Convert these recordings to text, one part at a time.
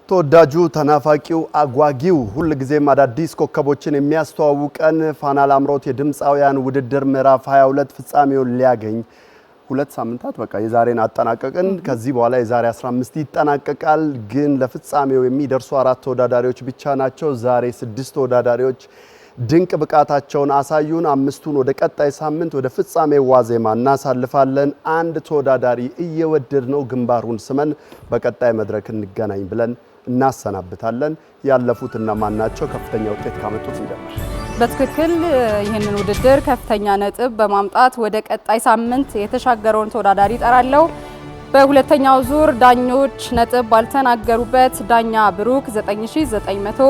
ተወዳጁ ተናፋቂው አጓጊው ሁሉ ጊዜም አዳዲስ ኮከቦችን የሚያስተዋውቀን ፋና ላምሮት የድምፃውያን ውድድር ምዕራፍ 22 ፍጻሜውን ሊያገኝ 2 ሳምንታት በቃ የዛሬን አጠናቀቅን። ከዚህ በኋላ የዛሬ 15 ይጠናቀቃል። ግን ለፍጻሜው የሚደርሱ 4 ተወዳዳሪዎች ብቻ ናቸው። ዛሬ 6 ተወዳዳሪዎች ድንቅ ብቃታቸውን አሳዩን። 5ቱን ወደ ቀጣይ ሳምንት ወደ ፍጻሜው ዋዜማ እናሳልፋለን። አንድ ተወዳዳሪ እየወደድነው ግንባሩን ስመን በቀጣይ መድረክ እንገናኝ ብለን እናሰናብታለን። ያለፉት እነማን ናቸው? ከፍተኛ ውጤት ካመጡት እንጀምር። በትክክል ይህንን ውድድር ከፍተኛ ነጥብ በማምጣት ወደ ቀጣይ ሳምንት የተሻገረውን ተወዳዳሪ ጠራለው። በሁለተኛው ዙር ዳኞች ነጥብ ባልተናገሩበት ዳኛ ብሩክ 9900፣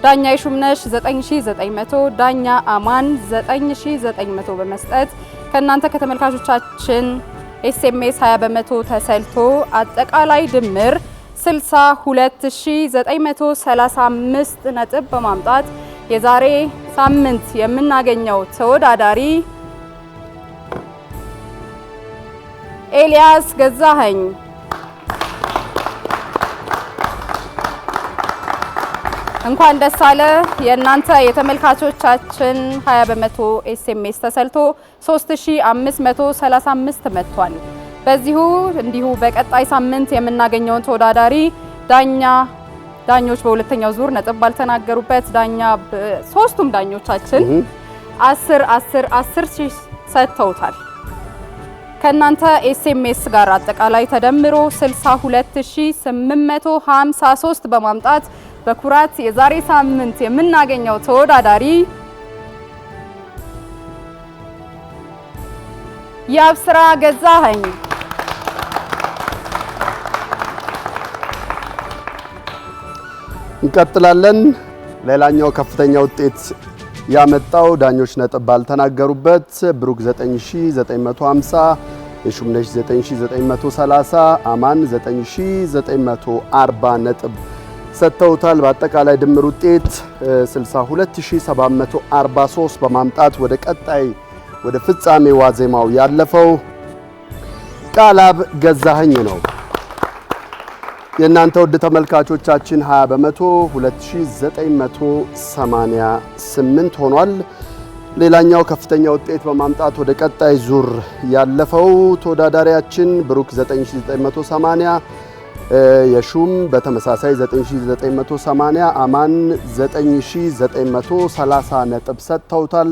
ዳኛ ይሹምነሽ 9900፣ ዳኛ አማን 9900 በመስጠት ከናንተ ከተመልካቾቻችን ኤስኤምኤስ 20% ተሰልቶ አጠቃላይ ድምር 62935 ነጥብ በማምጣት የዛሬ ሳምንት የምናገኘው ተወዳዳሪ ኤልያስ ገዛኸኝ። እንኳን ደስ አለ። የእናንተ የተመልካቾቻችን 20% ኤስኤምኤስ ተሰልቶ 3535 መጥቷል። በዚሁ እንዲሁ በቀጣይ ሳምንት የምናገኘውን ተወዳዳሪ ዳኞች በሁለተኛው ዙር ነጥብ ባልተናገሩበት ሶስቱም ዳኞቻችን 10 ሺህ ሰጥተውታል። ከናንተ ኤስኤምኤስ ጋር አጠቃላይ ተደምሮ 62853 በማምጣት በኩራት የዛሬ ሳምንት የምናገኘው ተወዳዳሪ የአብስራ ገዛኸኝ። እንቀጥላለን። ሌላኛው ከፍተኛ ውጤት ያመጣው ዳኞች ነጥብ ባልተናገሩበት ብሩክ 9950፣ የሹምነሽ 9930፣ አማን 9940 ነጥብ ሰጥተውታል። በአጠቃላይ ድምር ውጤት 62743 በማምጣት ወደ ቀጣይ ወደ ፍጻሜ ዋዜማው ያለፈው ቃላብ ገዛኸኝ ነው። የእናንተ ውድ ተመልካቾቻችን 20% 2988 ሆኗል። ሌላኛው ከፍተኛ ውጤት በማምጣት ወደ ቀጣይ ዙር ያለፈው ተወዳዳሪያችን ብሩክ 9980፣ የሹም በተመሳሳይ 9980፣ አማን 9930 ነጥብ ሰጥተውታል።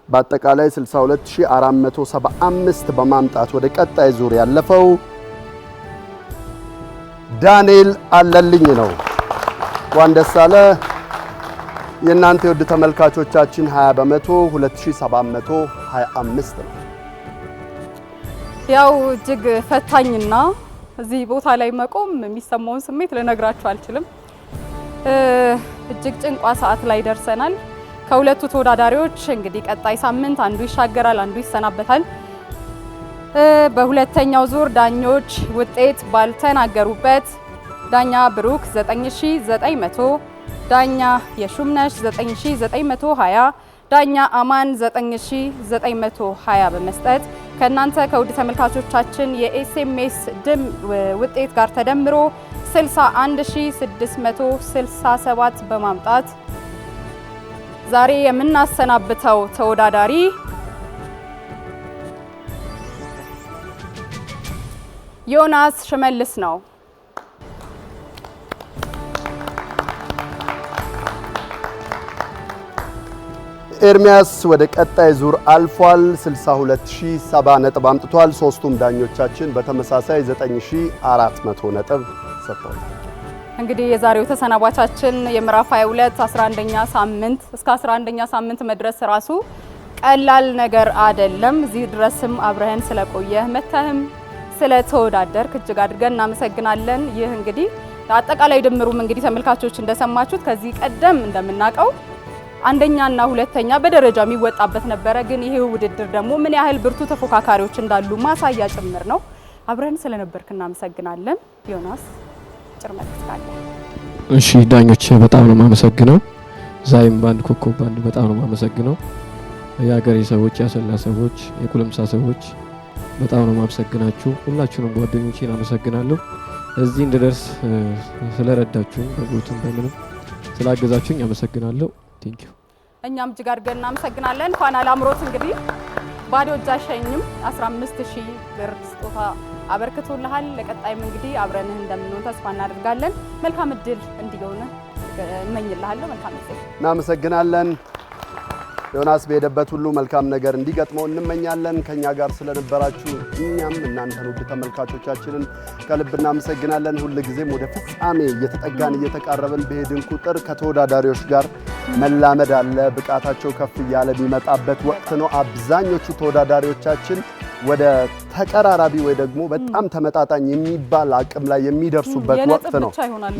በአጠቃላይ 62475 በማምጣት ወደ ቀጣይ ዙር ያለፈው ዳንኤል አለልኝ ነው። እንኳን ደስ አለ። የእናንተ የውድ ተመልካቾቻችን 20% 2725 ነው። ያው እጅግ ፈታኝና እዚህ ቦታ ላይ መቆም የሚሰማውን ስሜት ልነግራችሁ አልችልም። እጅግ ጭንቋ ሰዓት ላይ ደርሰናል። ከሁለቱ ተወዳዳሪዎች እንግዲህ ቀጣይ ሳምንት አንዱ ይሻገራል፣ አንዱ ይሰናበታል። በሁለተኛው ዙር ዳኞች ውጤት ባልተናገሩበት ዳኛ ብሩክ 9900፣ ዳኛ የሹምነሽ 9920፣ ዳኛ አማን 9920 በመስጠት ከናንተ ከውድ ተመልካቾቻችን የኤስኤምኤስ ውጤት ጋር ተደምሮ 61667 በማምጣት ዛሬ የምናሰናብተው ተወዳዳሪ ዮናስ ሽመልስ ነው። ኤርሚያስ ወደ ቀጣይ ዙር አልፏል። 62070 ነጥብ አምጥቷል። ሶስቱም ዳኞቻችን በተመሳሳይ 9400 ነጥብ ሰጥተዋል። እንግዲህ የዛሬው ተሰናባቻችን የምዕራፍ 22 11ኛ ሳምንት እስከ 11ኛ ሳምንት መድረስ ራሱ ቀላል ነገር አይደለም። እዚህ ድረስም አብረህን ስለቆየህ መተህም ስለተወዳደርክ እጅግ አድርገን እናመሰግናለን። ይህ እንግዲህ አጠቃላይ ድምሩም እንግዲህ ተመልካቾች እንደሰማችሁት ከዚህ ቀደም እንደምናውቀው አንደኛና ሁለተኛ በደረጃ የሚወጣበት ነበረ። ግን ይሄ ውድድር ደግሞ ምን ያህል ብርቱ ተፎካካሪዎች እንዳሉ ማሳያ ጭምር ነው። አብረን ስለነበርክ እናመሰግናለን። ዮናስ ጭርመት ካለ እሺ። ዳኞች በጣም ነው የማመሰግነው። ዛይም ባንድ ኮከብ ባንድ በጣም ነው የማመሰግነው። የሀገሬ ሰዎች፣ ያሰላ ሰዎች፣ የኩለምሳ ሰዎች በጣም ነው የማመሰግናችሁ። ሁላችሁንም ጓደኞቼን አመሰግናለሁ። እዚህ እንድደርስ ስለረዳችሁኝ በቦቱም በምንም ስላገዛችሁኝ አመሰግናለሁ። ቴንኪዩ። እኛም እጅግ አድርገን እናመሰግናለን። ፋና ላምሮት እንግዲህ ባዶ እጅ አይሸኝም 15000 ብር ስጦታ አበርክቶልሃል። ለቀጣይም እንግዲህ አብረንህ እንደምንሆን ተስፋ እናደርጋለን። መልካም እድል እንዲሆን እመኝልሃለሁ። መልካም እድል። እናመሰግናለን። ዮናስ በሄደበት ሁሉ መልካም ነገር እንዲገጥመው እንመኛለን። ከኛ ጋር ስለነበራችሁ እኛም እናንተን ውድ ተመልካቾቻችንን ከልብ እናመሰግናለን። ሁሉ ጊዜም ወደ ፍጻሜ እየተጠጋን እየተቃረብን በሄድን ቁጥር ከተወዳዳሪዎች ጋር መላመድ አለ። ብቃታቸው ከፍ እያለ የሚመጣበት ወቅት ነው። አብዛኞቹ ተወዳዳሪዎቻችን ወደ ተቀራራቢ ወይ ደግሞ በጣም ተመጣጣኝ የሚባል አቅም ላይ የሚደርሱበት ወቅት ነው።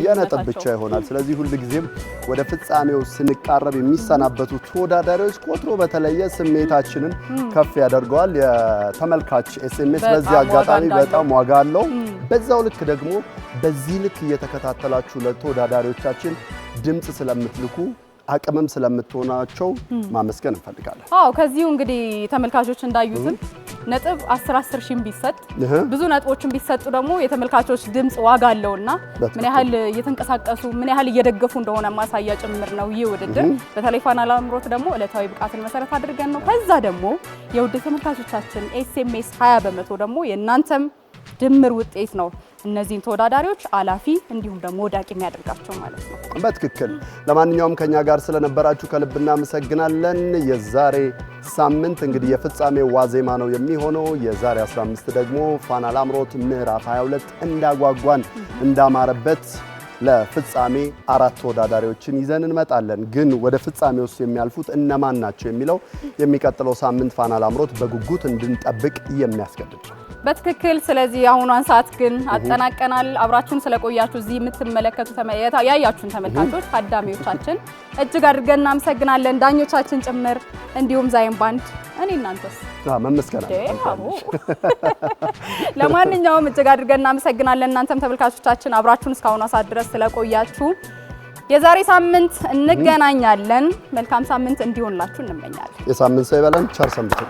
የነጥብ ብቻ ይሆናል። ስለዚህ ሁሉ ጊዜም ወደ ፍጻሜው ስንቃረብ የሚሰናበቱ ተወዳዳሪዎች ቆጥሮ በተለየ ስሜታችንን ከፍ ያደርገዋል። የተመልካች ኤስኤምኤስ በዚህ አጋጣሚ በጣም ዋጋ አለው። በዛው ልክ ደግሞ በዚህ ልክ እየተከታተላችሁ ለተወዳዳሪዎቻችን ድምጽ ስለምትልኩ አቅምም ስለምትሆናቸው ማመስገን እንፈልጋለን። ከዚሁ እንግዲህ ተመልካቾች እንዳዩትም ነጥብ 10 ሺህ ቢሰጥ ብዙ ነጥቦችን ቢሰጡ ደግሞ የተመልካቾች ድምጽ ዋጋ አለውና ምን ያህል እየተንቀሳቀሱ ምን ያህል እየደገፉ እንደሆነ ማሳያ ጭምር ነው ይህ ውድድር። በተለይ ፋና ላምሮት ደግሞ ዕለታዊ ብቃትን መሰረት አድርገን ነው። ከዛ ደግሞ የውድ ተመልካቾቻችን ኤስኤምኤስ 20% ደግሞ የእናንተም ድምር ውጤት ነው እነዚህን ተወዳዳሪዎች አላፊ እንዲሁም ደግሞ ወዳቂ የሚያደርጋቸው ማለት ነው። በትክክል። ለማንኛውም ከኛ ጋር ስለነበራችሁ ከልብ እናመሰግናለን። የዛሬ ሳምንት እንግዲህ የፍጻሜው ዋዜማ ነው የሚሆነው። የዛሬ 15 ደግሞ ፋና ላምሮት ምዕራፍ 22 እንዳጓጓን እንዳማረበት ለፍጻሜ 4 ተወዳዳሪዎችን ይዘን እንመጣለን። ግን ወደ ፍጻሜ ውስጥ የሚያልፉት እነማን ናቸው የሚለው የሚቀጥለው ሳምንት ፋና ላምሮት በጉጉት እንድንጠብቅ የሚያስገድድ ነው። በትክክል። ስለዚህ አሁኗን ሰዓት ግን አጠናቀናል። አብራችሁን ስለቆያችሁ እዚህ የምትመለከቱ ያያችሁን ተመልካቾች ታዳሚዎቻችን እጅግ አድርገን እናመሰግናለን። ዳኞቻችን ጭምር እንዲሁም ዛይም ባንድ እኔ እናንተስ መመስገን ለማንኛውም እጅግ አድርገን እናመሰግናለን። እናንተም ተመልካቾቻችን አብራችሁን እስካሁኗ ሰዓት ድረስ ስለቆያችሁ የዛሬ ሳምንት እንገናኛለን። መልካም ሳምንት እንዲሆንላችሁ እንመኛለን። የሳምንት ሰው ይበለን። ቸር ሰንብቱ።